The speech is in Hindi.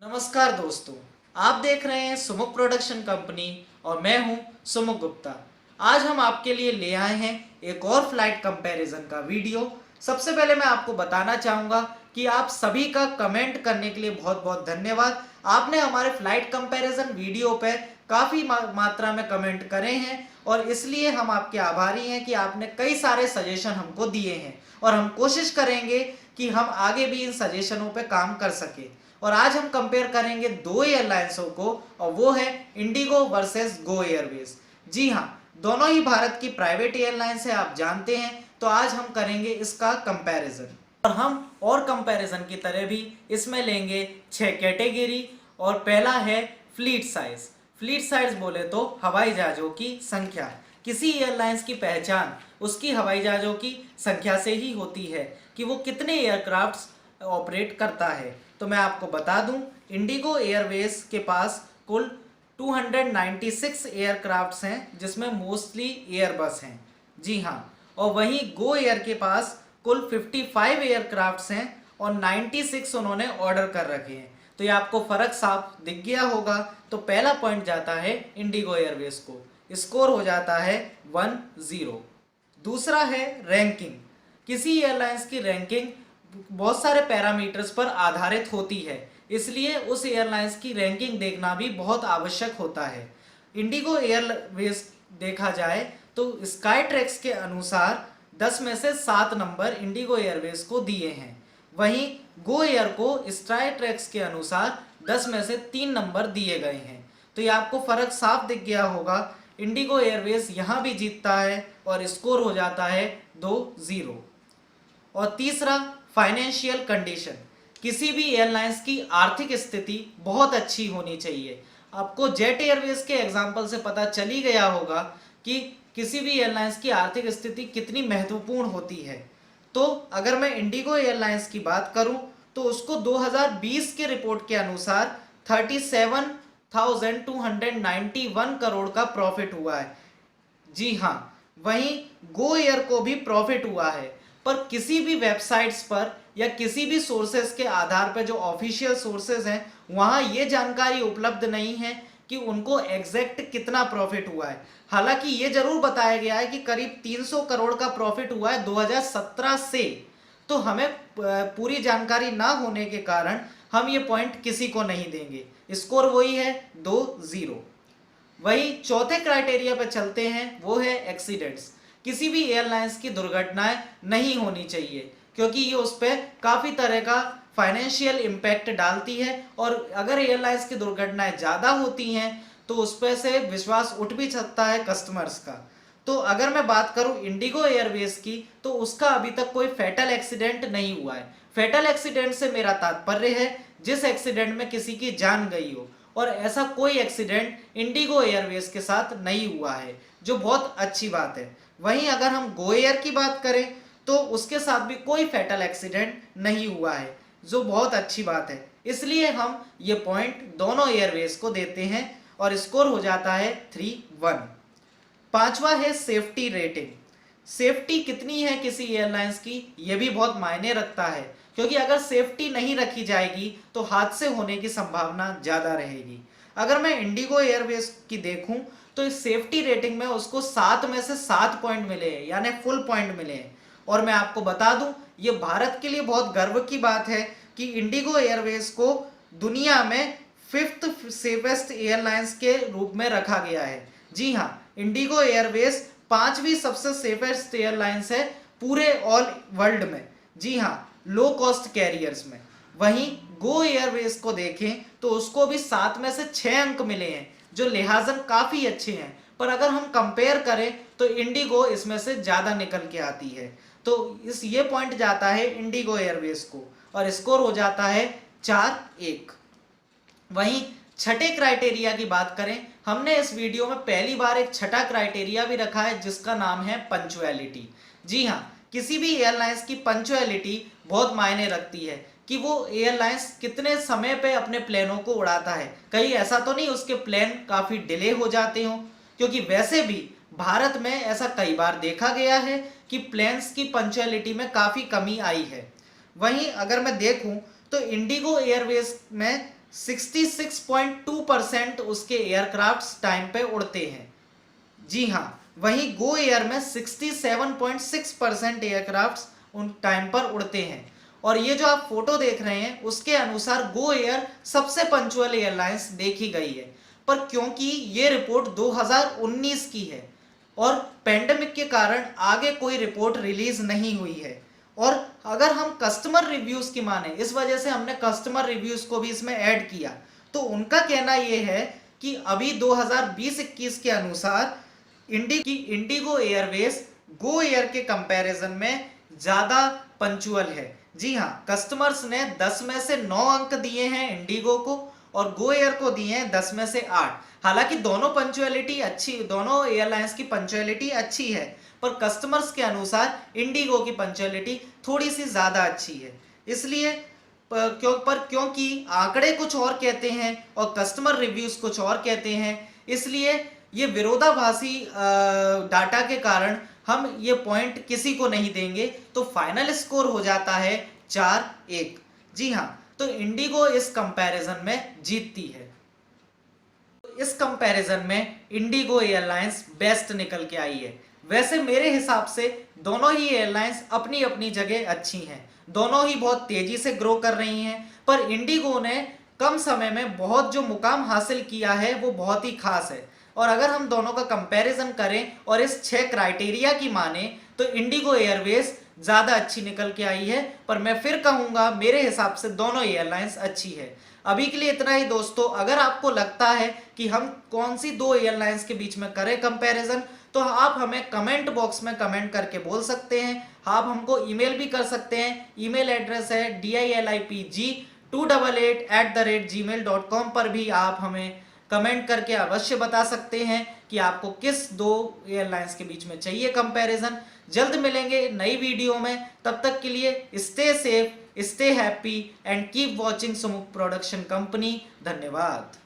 नमस्कार दोस्तों, आप देख रहे हैं सुमुख प्रोडक्शन कंपनी और मैं हूं सुमुख गुप्ता। आज हम आपके लिए ले आए हैं एक और फ्लाइट कंपैरिजन का वीडियो। सबसे पहले मैं आपको बताना चाहूँगा कि आप सभी का कमेंट करने के लिए बहुत बहुत धन्यवाद। आपने हमारे फ्लाइट कंपैरिजन वीडियो पे काफ़ी मात्रा में कमेंट करे हैं और इसलिए हम आपके आभारी हैं कि आपने कई सारे सजेशन हमको दिए हैं और हम कोशिश करेंगे कि हम आगे भी इन सजेशनों पे काम कर सकें। और आज हम कंपेयर करेंगे दो एयरलाइंसों को और वो है इंडिगो वर्सेस गो एयरवेज। जी हाँ, दोनों ही भारत की प्राइवेट एयरलाइंस है, आप जानते हैं। तो आज हम करेंगे इसका कंपैरिजन और हम और कंपैरिजन की तरह भी इसमें लेंगे 6 कैटेगरी। और पहला है फ्लीट साइज। फ्लीट साइज बोले तो हवाई जहाज़ों की संख्या। किसी एयरलाइंस की पहचान उसकी हवाई जहाज़ों की संख्या से ही होती है कि वो कितने एयरक्राफ्ट्स ऑपरेट करता है। तो मैं आपको बता दूं, इंडिगो एयरवेज के पास कुल 296 एयरक्राफ्ट्स हैं जिसमें मोस्टली एयरबस हैं। जी हाँ, और वहीं गो एयर के पास कुल 55 एयरक्राफ्ट्स हैं और 96 उन्होंने ऑर्डर कर रखे हैं। तो ये आपको फ़र्क साफ दिख गया होगा। तो पहला पॉइंट जाता है इंडिगो एयरवेज को, स्कोर हो जाता है 1-0। दूसरा है रैंकिंग। किसी एयरलाइंस की रैंकिंग बहुत सारे पैरामीटर्स पर आधारित होती है, इसलिए उस एयरलाइंस की रैंकिंग देखना भी बहुत आवश्यक होता है। इंडिगो एयरवेज देखा जाए तो स्काई ट्रैक्स के अनुसार 10 में से 7 नंबर इंडिगो एयरवेज को दिए हैं। वहीं गो एयर को स्काई ट्रैक्स के अनुसार 10 में से 3 नंबर दिए गए हैं। तो ये आपको फ़र्क साफ दिख गया होगा। इंडिगो एयरवेज यहाँ भी जीतता है और स्कोर हो जाता है 2-0। और तीसरा फाइनेंशियल कंडीशन। किसी भी एयरलाइंस की आर्थिक स्थिति बहुत अच्छी होनी चाहिए। आपको जेट एयरवेज के एग्जाम्पल से पता चल ही गया होगा कि किसी भी एयरलाइंस की आर्थिक स्थिति कितनी महत्वपूर्ण होती है। तो अगर मैं इंडिगो एयरलाइंस की बात करूं तो उसको 2020 के रिपोर्ट के अनुसार 37,291 करोड़ का प्रॉफिट हुआ है। जी हाँ, वहीं गो एयर को भी प्रॉफिट हुआ है, पर किसी भी वेबसाइट्स पर या किसी भी सोर्सेज के आधार पर, जो ऑफिशियल सोर्सेज हैं, वहाँ ये जानकारी उपलब्ध नहीं है कि उनको एग्जैक्ट कितना प्रॉफिट हुआ है। हालांकि ये जरूर बताया गया है कि करीब 300 करोड़ का प्रॉफिट हुआ है 2017 से। तो हमें पूरी जानकारी ना होने के कारण हम ये पॉइंट किसी को नहीं देंगे। स्कोर वही है 2-0। वही चौथे क्राइटेरिया पे चलते हैं, वो है एक्सीडेंट्स। किसी भी एयरलाइंस की दुर्घटनाएं नहीं होनी चाहिए क्योंकि ये उस पर काफ़ी तरह का फाइनेंशियल इम्पैक्ट डालती है और अगर एयरलाइंस की दुर्घटनाएं ज़्यादा होती हैं तो उस पर से विश्वास उठ भी सकता है कस्टमर्स का। तो अगर मैं बात करूं इंडिगो एयरवेज की तो उसका अभी तक कोई फैटल एक्सीडेंट नहीं हुआ है। फैटल एक्सीडेंट से मेरा तात्पर्य है जिस एक्सीडेंट में किसी की जान गई हो, और ऐसा कोई एक्सीडेंट इंडिगो एयरवेज के साथ नहीं हुआ है, जो बहुत अच्छी बात है। वहीं अगर हम गो एयर की बात करें तो उसके साथ भी कोई फैटल एक्सीडेंट नहीं हुआ है, जो बहुत अच्छी बात है। इसलिए हम ये पॉइंट दोनों एयरवेज को देते हैं और स्कोर हो जाता है 3-1। पांचवा है सेफ्टी रेटिंग। सेफ्टी कितनी है किसी एयरलाइंस की, यह भी बहुत मायने रखता है, क्योंकि अगर सेफ्टी नहीं रखी जाएगी तो हादसे होने की संभावना ज़्यादा रहेगी। अगर मैं इंडिगो एयरवेज की देखूं तो इस सेफ्टी रेटिंग में उसको 7 में से 7 पॉइंट मिले हैं, यानी फुल पॉइंट मिले हैं। और मैं आपको बता दूं, ये भारत के लिए बहुत गर्व की बात है कि इंडिगो एयरवेज को दुनिया में 5th सेफेस्ट एयरलाइंस के रूप में रखा गया है। जी हाँ, इंडिगो एयरवेज 5वीं सबसे सेफेस्ट एयरलाइंस है पूरे ऑल वर्ल्ड में। जी हाँ, लो कॉस्ट कैरियर्स में। वहीं गो एयरवेज को देखें तो उसको भी 7 में से 6 अंक मिले हैं, जो लिहाजन काफ़ी अच्छे हैं। पर अगर हम कंपेयर करें तो इंडिगो इसमें से ज़्यादा निकल के आती है। तो ये पॉइंट जाता है इंडिगो एयरवेज को और स्कोर हो जाता है 4-1। वहीं छठे क्राइटेरिया की बात करें, हमने इस वीडियो में पहली बार एक छठा क्राइटेरिया भी रखा है जिसका नाम है पंचुअलिटी। जी हाँ, किसी भी एयरलाइंस की पंचुअलिटी बहुत मायने रखती है कि वो एयरलाइंस कितने समय पे अपने प्लेनों को उड़ाता है। कहीं ऐसा तो नहीं उसके प्लेन काफ़ी डिले हो जाते हों, क्योंकि वैसे भी भारत में ऐसा कई बार देखा गया है कि प्लेन्स की पंचुअलिटी में काफ़ी कमी आई है। वहीं अगर मैं देखूं तो इंडिगो एयरवेज में 66.2% उसके एयरक्राफ्ट्स टाइम पे उड़ते हैं। जी हाँ, वहीं गो एयर में 67.6% एयरक्राफ्ट्स उन टाइम पर उड़ते हैं। और ये जो आप फोटो देख रहे हैं उसके अनुसार गो एयर सबसे पंचुअल एयरलाइंस देखी गई है। पर क्योंकि ये रिपोर्ट 2019 की है और पेंडेमिक के कारण आगे कोई रिपोर्ट रिलीज नहीं हुई है, और अगर हम कस्टमर रिव्यूज की माने, इस वजह से हमने कस्टमर रिव्यूज को भी इसमें ऐड किया, तो उनका कहना यह है कि अभी 2020-21 के अनुसार इंडिगो एयरवेज गो एयर के कंपैरिजन में ज्यादा पंचुअल है। जी हाँ, कस्टमर्स ने 10 में से 9 अंक दिए हैं इंडिगो को और गो एयर को दिए हैं 10 में से 8। हालांकि दोनों पंचुअलिटी अच्छी, दोनों एयरलाइंस की पंचुअलिटी अच्छी है, पर कस्टमर्स के अनुसार इंडिगो की पंचुअलिटी थोड़ी सी ज्यादा अच्छी है। इसलिए क्योंकि आंकड़े कुछ और कहते हैं और कस्टमर रिव्यूज कुछ और कहते हैं, इसलिए ये विरोधाभासी डाटा के कारण हम ये पॉइंट किसी को नहीं देंगे। तो फाइनल स्कोर हो जाता है 4-1। जी हाँ, तो इंडिगो इस कंपैरिजन में जीतती है। इस कंपैरिजन में इंडिगो एयरलाइंस बेस्ट निकल के आई है। वैसे मेरे हिसाब से दोनों ही एयरलाइंस अपनी अपनी जगह अच्छी हैं, दोनों ही बहुत तेजी से ग्रो कर रही हैं, पर इंडिगो ने कम समय में बहुत जो मुकाम हासिल किया है वो बहुत ही खास है। और अगर हम दोनों का कंपैरिजन करें और इस 6 क्राइटेरिया की माने तो इंडिगो एयरवेज ज़्यादा अच्छी निकल के आई है। पर मैं फिर कहूँगा मेरे हिसाब से दोनों एयरलाइंस अच्छी है। अभी के लिए इतना ही दोस्तों। अगर आपको लगता है कि हम कौन सी 2 एयरलाइंस के बीच में करें कंपैरिजन, तो आप हमें कमेंट बॉक्स में कमेंट करके बोल सकते हैं। आप हमको ईमेल भी कर सकते हैं। ईमेल एड्रेस है dilipg288@gmail.com पर भी आप हमें कमेंट करके अवश्य बता सकते हैं कि आपको किस 2 एयरलाइंस के बीच में चाहिए कंपैरिजन। जल्द मिलेंगे नई वीडियो में, तब तक के लिए stay safe, stay happy and keep watching Sumukh production company. धन्यवाद।